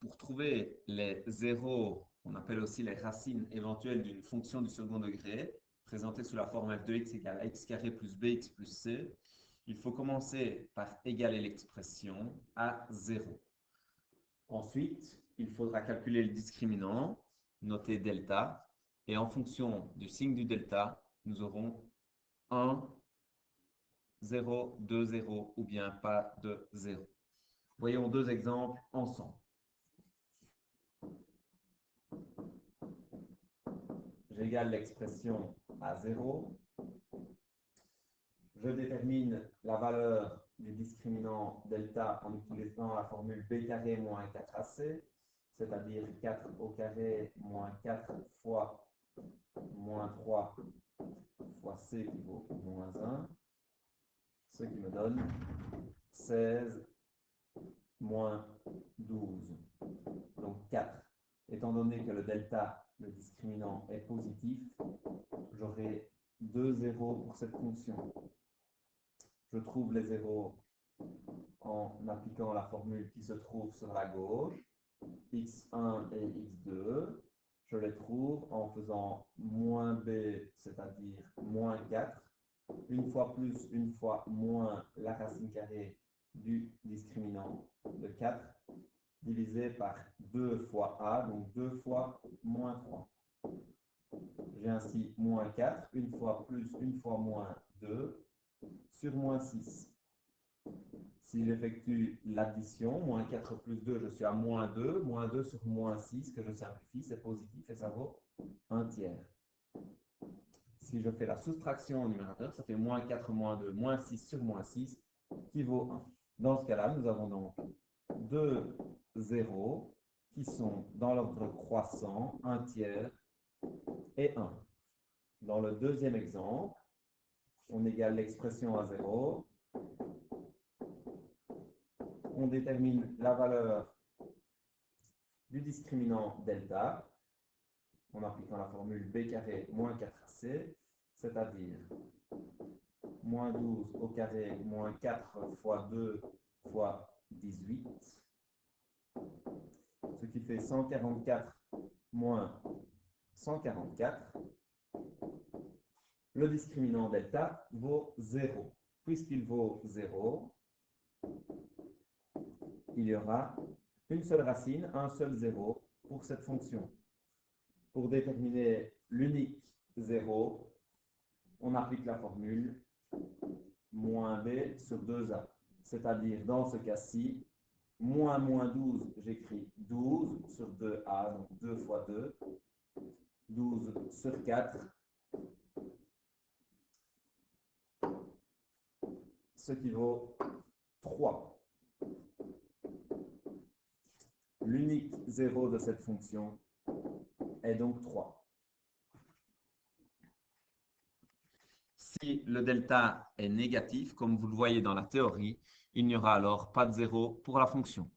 pour trouver les zéros, on appelle aussi les racines éventuelles d'une fonction du second degré, présentée sous la forme f de x égale à x carré plus bx plus c, il faut commencer par égaler l'expression à 0. Ensuite, il faudra calculer le discriminant, noté delta, et en fonction du signe du delta, nous aurons 1, 0, 2, 0 ou bien pas de 0. Voyons deux exemples ensemble. J'égale l'expression à 0. Je détermine la valeur du discriminant delta en utilisant la formule b carré moins 4ac, c'est-à-dire 4 au carré moins 4 fois moins 3 fois c qui vaut moins 1, ce qui me donne 16 moins 12, donc 4. Étant donné que le delta, le discriminant, est positif, j'aurai 2 zéros pour cette fonction. Je trouve les zéros en appliquant la formule qui se trouve sur la gauche, x1 et x2. Je les trouve en faisant moins b, c'est-à-dire moins 4, une fois plus, une fois moins la racine carrée du discriminant de 4, divisé par 2 fois a, donc 2 fois moins 3. J'ai ainsi moins 4, une fois plus, une fois moins 2, sur moins 6. Si j'effectue l'addition, moins 4 plus 2, je suis à moins 2 sur moins 6, que je simplifie, c'est positif et ça vaut 1 tiers. Si je fais la soustraction au numérateur, ça fait moins 4 moins 2, moins 6 sur moins 6, qui vaut 1. Dans ce cas-là, nous avons donc 2 zéros qui sont dans l'ordre croissant, 1 tiers et 1. Dans le deuxième exemple, on égale l'expression à 0. On détermine la valeur du discriminant delta en appliquant la formule b carré moins 4ac, c'est-à-dire moins 12 au carré moins 4 fois 2 fois 18, ce qui fait 144 moins 144. Le discriminant delta vaut 0. Puisqu'il vaut 0, il y aura une seule racine, un seul 0 pour cette fonction. Pour déterminer l'unique 0, on applique la formule moins b sur 2a. C'est-à-dire, dans ce cas-ci, moins 12, j'écris 12 sur 2a, donc 2 fois 2, 12 sur 4, ce qui vaut 3. L'unique 0 de cette fonction est donc 3. Si le delta est négatif, comme vous le voyez dans la théorie, il n'y aura alors pas de 0 pour la fonction.